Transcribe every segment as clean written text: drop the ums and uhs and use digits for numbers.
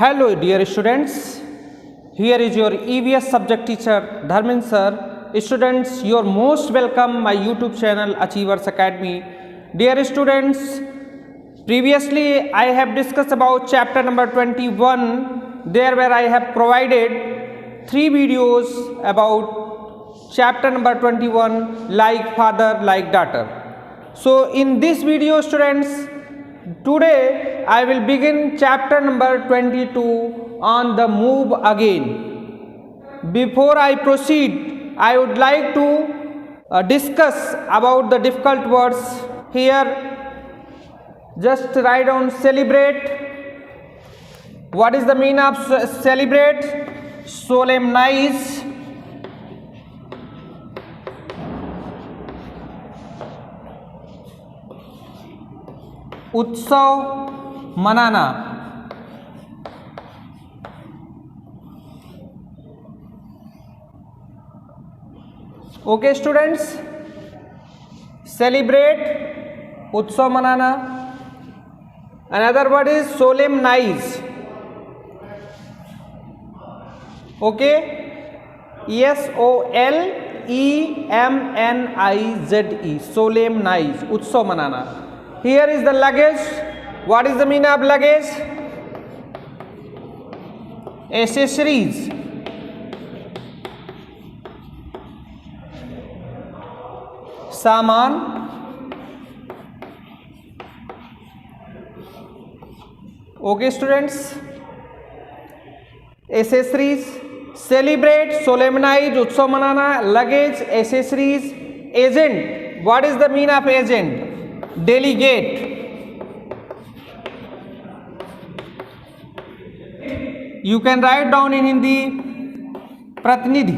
Hello dear students, here is your EVS subject teacher Dharmin sir. Students, you are most welcome my YouTube channel Achievers Academy. Dear students, previously I have discussed about chapter number 21, there where I have provided 3 videos about chapter number 21, like father, like daughter. So in this video students, today I will begin chapter number 22 on the move again. Before I proceed, I would like to discuss about the difficult words here. Just write down celebrate. What is the meaning of celebrate? Solemnize, उत्सव मनाना, okay students, celebrate उत्सव मनाना. Another word is solemnise. Okay, SOLEMNIZE, solemnise, उत्सव मनाना. Here is the luggage. What is the meaning of luggage? Accessories. सामान. Okay students, accessories. Celebrate, solemnize, उत्सव मनाना, luggage, accessories. Agent. What is the meaning of agent? Delegate. You can write down in Hindi प्रतिनिधि.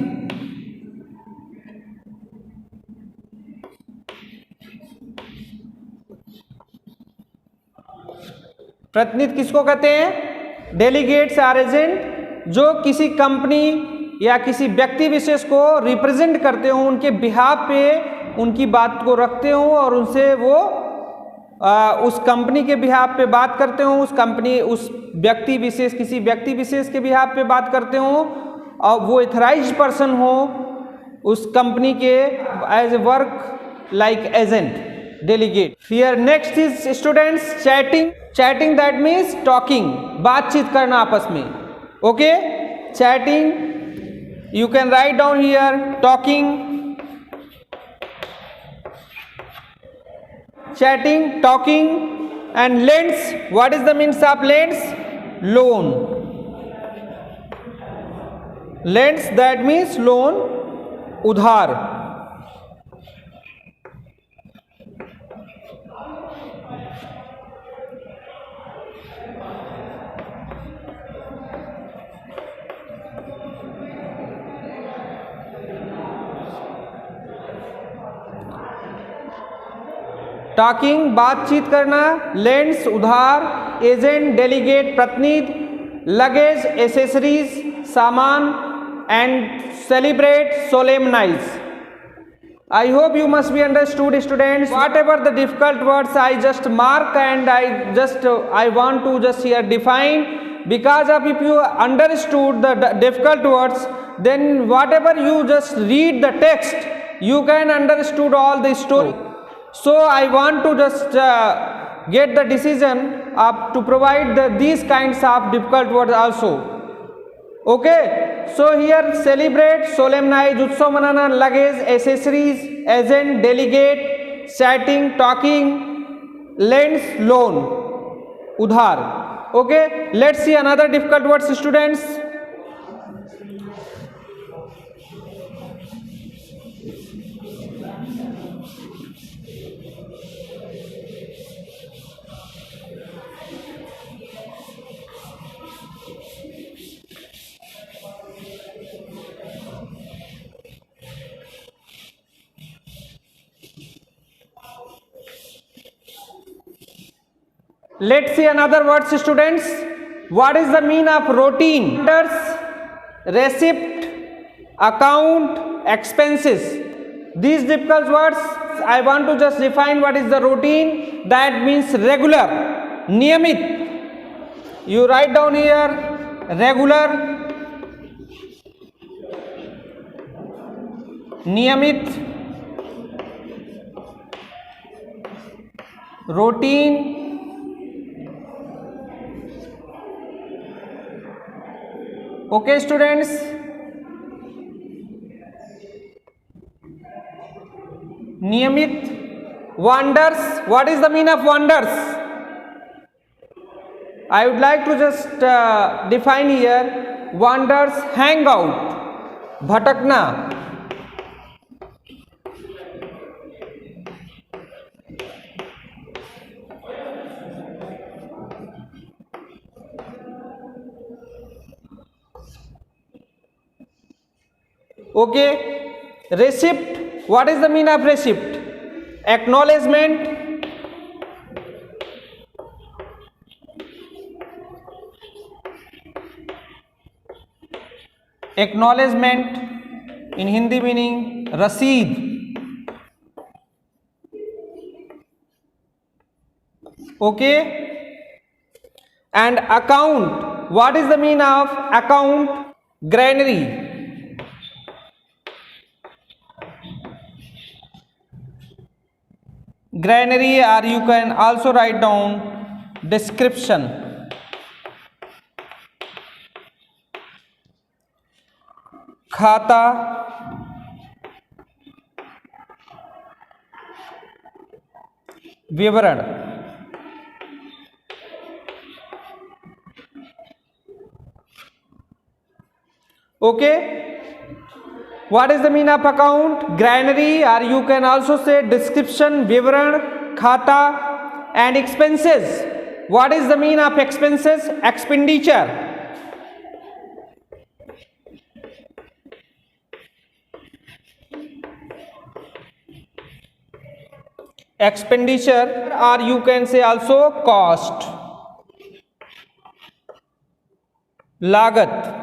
प्रतिनिधि किसको कहते हैं? Delegates are agent जो किसी कंपनी या किसी व्यक्ति विशेष को रिप्रेजेंट करते हो, उनके बिहाफ पे उनकी बात को रखते हो और उनसे वो उस कंपनी के बिहाफ पे बात करते हो, उस कंपनी उस व्यक्ति विशेष किसी व्यक्ति विशेष के बिहाफ पे बात करते हो और वो एथराइज्ड पर्सन हो उस कंपनी के as a work like agent, delegate. Here next is students chatting. Chatting that means talking, बातचीत करना आपस में. Okay, chatting. You can write down here talking, chatting, talking. And lends, what is the means of lends? Loan. Lends that means loan, उधार. Talking, बातचीत करना. Lends, उधार. Agent, delegate, प्रतिनिधि. Luggage, accessories, सामान. And celebrate, solemnise. I hope you must be understood students. Whatever the difficult words I just mark and I want to just here define, because of if you understood the difficult words, then whatever you just read the text, you can understood all the story. So I want to just get the decision to provide these kinds of difficult words also. Okay, so here celebrate, solemnize, उत्सव मनाना, luggage, accessories, agent, delegate, chatting, talking, lends, loan, उधार. Okay, let's see another difficult words students. Let's see another words students. What is the meaning of routine? Receipt, account, expenses. These difficult words I want to just define what is the routine. That means regular, niyamit. You write down here regular, नियमित, routine, okay students. नियमित, wonders, what is the meaning of wonders? I would like to just define here, wanders, hang out, भटकना, okay. Receipt, what is the meaning of receipt? Acknowledgement, acknowledgement, in Hindi meaning रसीद, okay. And account, what is the meaning of account? Granary, granary, or you can also write down description, खाता, विवरण, okay. What is the meaning of account? Granary, or you can also say description, विवरण, खाता. And expenses, what is the meaning of expenses? Expenditure, expenditure, or you can say also cost, लागत.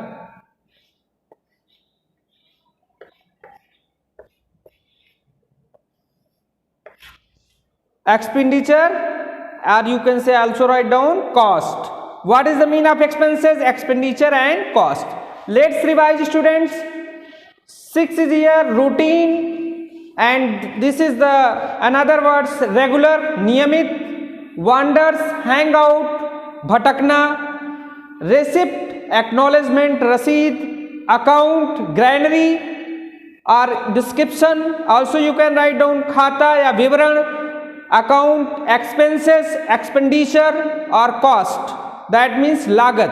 Expenditure, or you can say also write down cost. What is the meaning of expenses? Expenditure and cost. Let's revise students. 6 is here routine, and this is the another words regular, नियमित, wonders, hang out, भटकना, receipt, acknowledgement, रसीद, account, granary, or description, also you can write down खाता या विवरण, account, expenses, expenditure, or cost, that means लागत.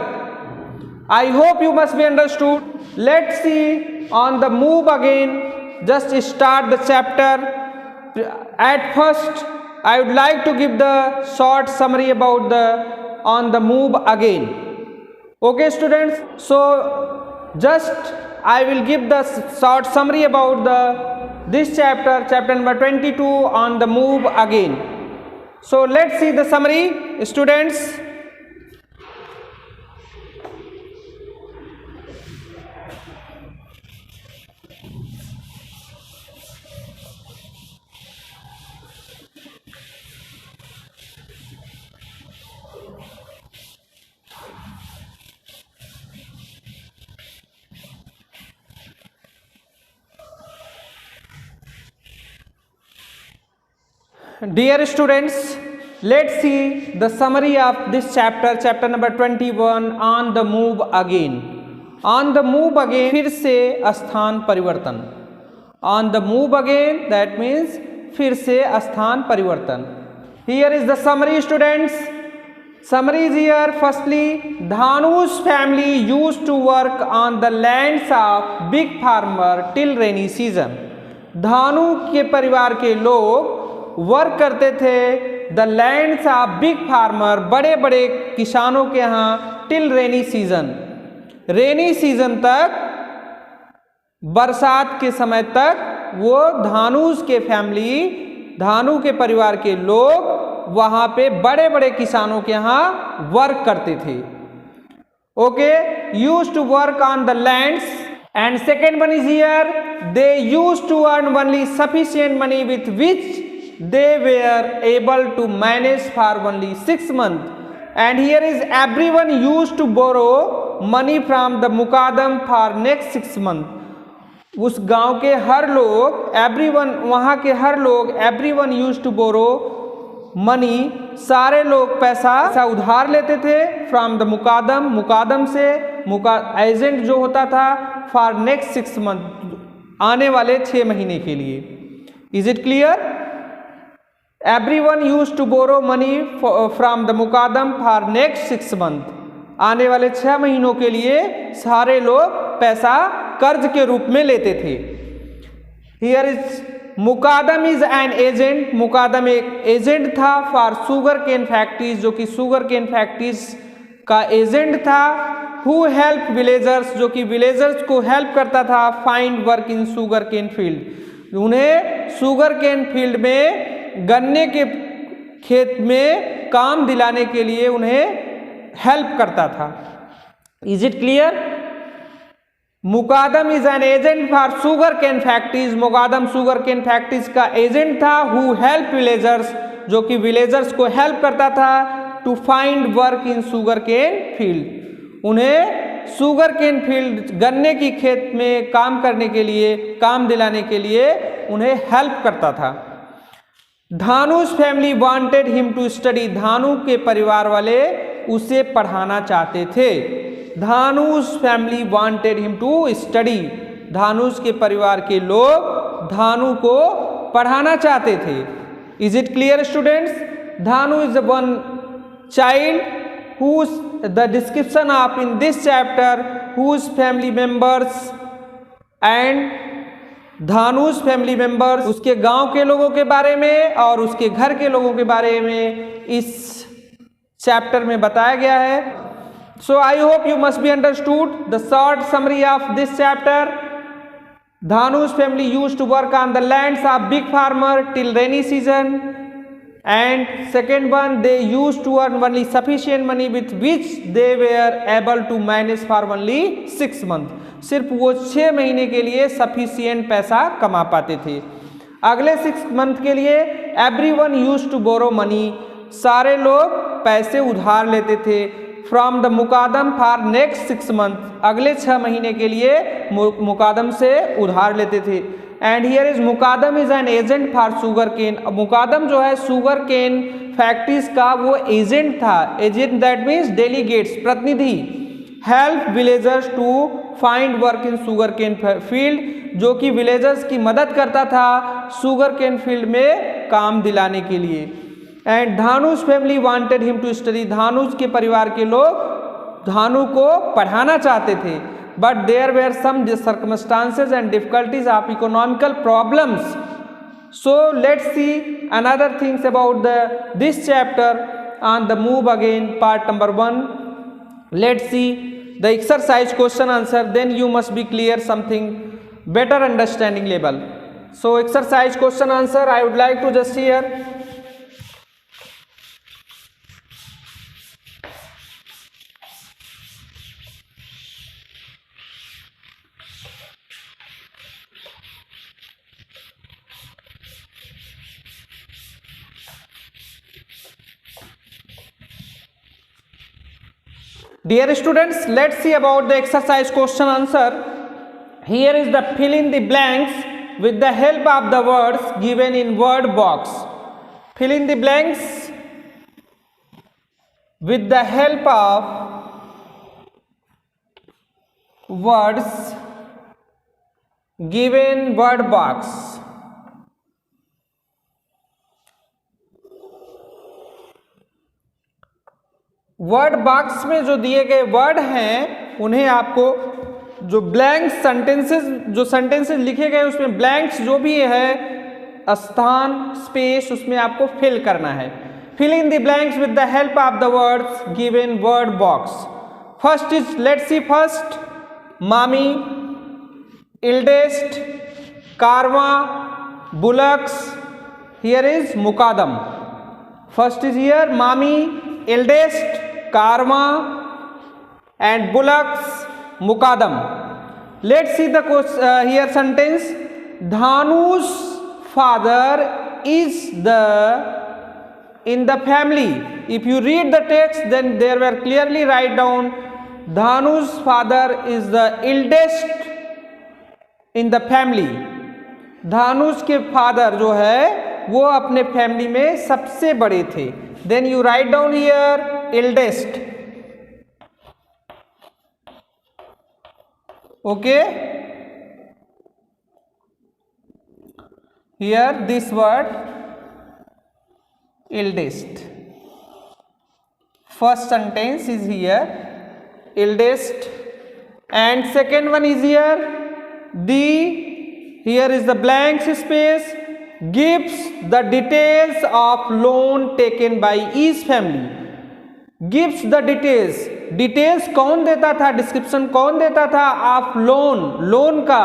I hope you must be understood. Let's see on the move again. Just start the chapter. At first I would like to give the short summary about the on the move again. Okay students, so just I will give the short summary about the this chapter number 22 on the move again. So let's see the summary students. Dear students, let's see the summary of this chapter number 21 on the move again. On the move again, फिर से स्थान परिवर्तन. On the move again, that means फिर से स्थान परिवर्तन. Here is the summary students. Summary is here. Firstly, Dhanu's family used to work on the lands of big farmer till rainy season. धानु के परिवार के लोग वर्क करते थे the lands of big farmer, बड़े बड़े किसानों के यहाँ, till rainy season, rainy season तक, बरसात के समय तक वो धानुस के फैमिली, धानु के परिवार के लोग वहाँ पे बड़े बड़े किसानों के यहाँ वर्क करते थे. Okay, used to work on the lands. And second one is here, they used to earn only sufficient money with which they were able to manage for only 6 months. And here is everyone used to borrow money from the mukadam for next 6 month. उस गांव के हर लोग, everyone, वहां के हर लोग, everyone used to borrow money, सारे लोग पैसा उधार लेते थे, फ्रॉम द मुकादम, मुकादम से, एजेंट जो होता था, फॉर नेक्स्ट 6 मंथ, आने वाले 6 महीने के लिए। Is it clear? Everyone used to borrow money from the mukadam for next 6 month, आने वाले 6 महीनों के लिए सारे लोग पैसा कर्ज के रूप में लेते थे। Here is mukadam is an agent, मुकादम एक एजेंट था फॉर शुगर केन फैक्ट्रीज, जो कि शुगर केन फैक्ट्रीज का एजेंट था। हु हेल्प विलेजर्स, जो कि विलेजर्स को हेल्प करता था, find work in sugar cane field, उन्हें शुगर केन फील्ड में, गन्ने के खेत में काम दिलाने के लिए उन्हें हेल्प करता था। Is it clear? Mukadam is an agent for sugar cane factories, mukadam sugar cane factories का एजेंट था। हु हेल्प विलेजर्स, जो कि विलेजर्स को हेल्प करता था, to find work in sugar cane field, उन्हें शुगर केन फील्ड, गन्ने की खेत में काम करने के लिए, काम दिलाने के लिए उन्हें हेल्प करता था। Dhanu's family wanted him to study, Dhanu के परिवार वाले उसे पढ़ाना चाहते थे। Dhanu's family wanted him to study, Dhanush के परिवार के लोग धानु को पढ़ाना चाहते थे। Is it clear students? Dhanu is one child whose the description of in this chapter, whose family members and Dhanush family members, उसके गांव के लोगों के बारे में और उसके घर के लोगों के बारे में इस चैप्टर में बताया गया है। So I hope you must be understood the short summary of this chapter. Dhanush family used to work on the lands of big farmer till rainy season, and second one, they used to earn only sufficient money with which they were able to manage for only 6 months, सिर्फ वो 6 महीने के लिए sufficient पैसा कमा पाते थे। अगले 6 मंथ के लिए everyone used to borrow money, सारे लोग पैसे उधार लेते थे, from the mukadam for next 6 month, अगले 6 महीने के लिए मुकादम से उधार लेते थे। And here is mukadam is an agent for sugar cane, मुकादम जो है शुगर केन फैक्ट्रीज का वो एजेंट था। एजेंट दैट मीन्स डेलीगेट्स, प्रतिनिधि। Help villagers to find work in sugar cane field, जो कि विलेजर्स की मदद करता था शुगर केन फील्ड में काम दिलाने के लिए। And Dhanush family wanted him to study, Dhanush के परिवार के लोग धानु को पढ़ाना चाहते थे। But there were some circumstances and difficulties of economical problems. So let's see another things about this chapter on the move again part number 1. Let's see the exercise question answer, then you must be clear something better understanding level. So exercise question answer I would like to just share. Dear students, let's see about the exercise question answer. Here is the fill in the blanks with the help of the words given in word box. Fill in the blanks with the help of words given word box. Word box में जो दिए गए word हैं उन्हें आपको जो blank sentences, जो sentences लिखे गए उसमें ब्लैंक्स जो भी है स्थान, स्पेस, उसमें आपको फिल करना है। Fill in the blanks with the help of the words given word box. First is, let's see first, mami, eldest, karwa, bullocks. Here is mukadam. First is here mami, eldest, karma and bullocks, mukadam. Let's see the here sentence. Dhanu's father is in the family. If you read the text, then there were clearly write down Dhanu's father is the eldest in the family. Dhanush के father जो है वो अपने family में सबसे बड़े थे. Then you write down here eldest. Okay, here this word eldest. First sentence is here eldest, and second one is here here is the blank space gives the details of loan taken by each family. gives the details कौन देता था, description कौन देता था of loan का,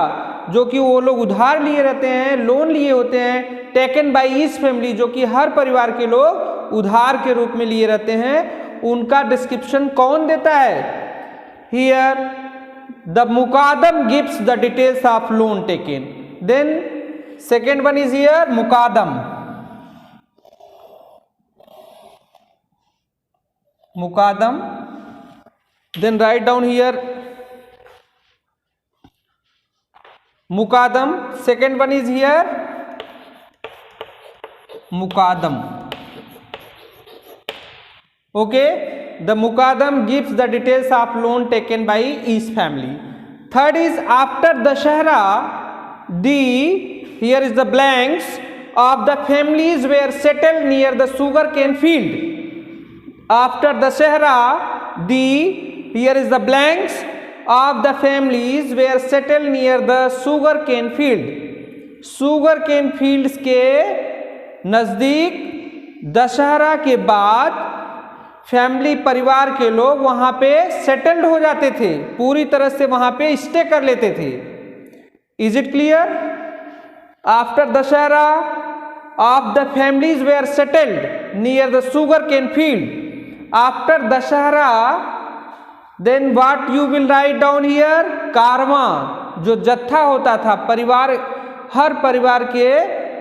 जो कि वो लोग उधार लिए रहते हैं, लोन लिए होते हैं. टेकन बाय ईच फैमिली, जो कि हर परिवार के लोग उधार के रूप में लिए रहते हैं, उनका डिस्क्रिप्शन कौन देता है. हियर द मुकादम gives the details of loan taken. Then second one is here मुकादम. Then write down here Mukadam. Second one is here Mukadam. Okay, the Mukadam gives the details of loan taken by each family. Third is after Dashahra, here is the blanks of the families were settled near the sugarcane field. After Dashahra, here is the blanks of the families were settled near the sugarcane field. sugarcane fields के नज़दीक दशहरा के बाद family परिवार के लोग वहाँ पे settled हो जाते थे, पूरी तरह से वहाँ पे स्टे कर लेते थे. Is it clear? After Dussehra of the families were settled near the sugarcane field. After Dussehra then what you will write down here कारवां, जो जत्था होता था, परिवार, हर परिवार के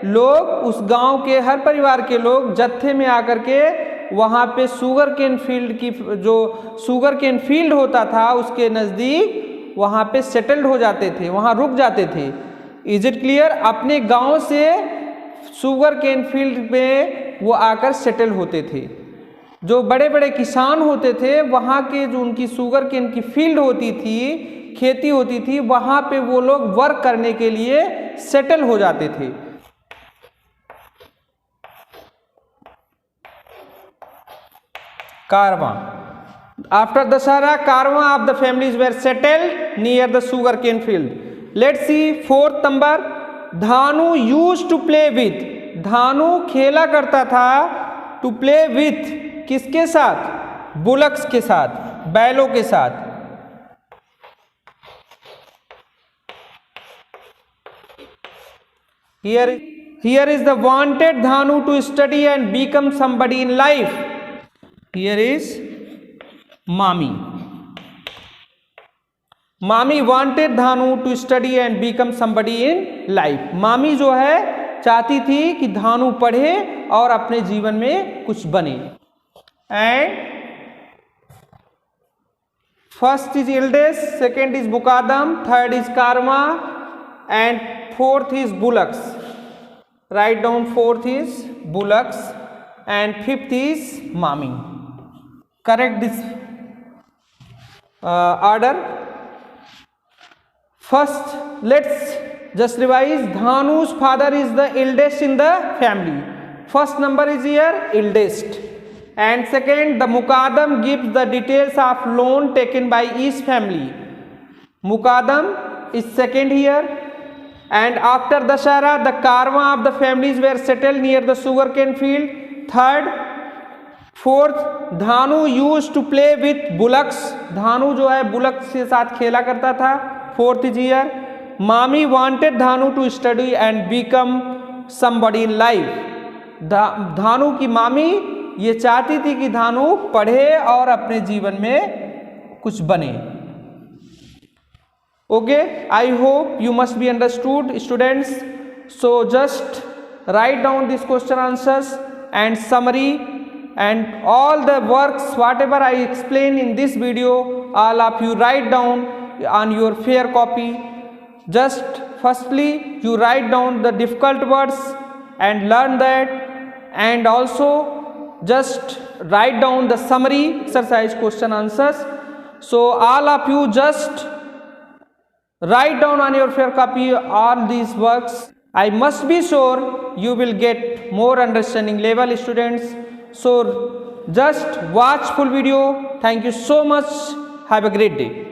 लोग, उस गांव के हर परिवार के लोग जत्थे में आकर के वहाँ पे सुगरकेन फील्ड की, जो सुगरकेन फील्ड होता था उसके नज़दीक वहाँ पे सेटल्ड हो जाते थे, वहाँ रुक जाते थे. Is it clear? अपने गांव से सुगरकेन फील्ड में वो आकर सेटल होते थे. जो बड़े बड़े किसान होते थे वहाँ के, जो उनकी सुगरकेन की फील्ड होती थी, खेती होती थी, वहाँ पे वो लोग वर्क करने के लिए सेटल हो जाते थे. कारवां. आफ्टर दशहरा कारवां of the families were settled near the sugarcane field. Let's see fourth number. Dhanu used to play with. Dhanu खेला करता था, टू प्ले विथ, किसके साथ? बुलक्स के साथ, बैलों के साथ. Here is the wanted Dhanu to study and become somebody in life. Here is Mami. Mami wanted Dhanu to study and become somebody in life. मामी जो है चाहती थी कि धानु पढ़े और अपने जीवन में कुछ बने. And first is eldest, second is Mukadam, third is Karma, and fourth is Bullocks. Write down fourth is Bullocks and fifth is Mami. Correct this order. First, let's just revise. Dhanu's father is the eldest in the family. First number is here eldest. And second, the Mukadam gives the details of loan taken by each family. Mukadam is second here. And after Dashahra, the Karwa of the families were settled near the sugarcane field. Third, fourth, Dhanu used to play with bullocks. Dhanu जो है bullocks के साथ खेला करता था. Fourth is here. Mami wanted Dhanu to study and become somebody in life. धानु की मामी ये चाहती थी कि धानु पढ़े और अपने जीवन में कुछ बने. Okay, I hope you must be understood, students. So just write down these question answers and summary, and all the works whatever I explain in this video all of you write down on your fair copy. Just firstly you write down the difficult words and learn that, and also just write down the summary exercise question answers. So all of you just write down on your fair copy all these works. I must be sure you will get more understanding level, students. So just watch full video. Thank you so much. Have a great day.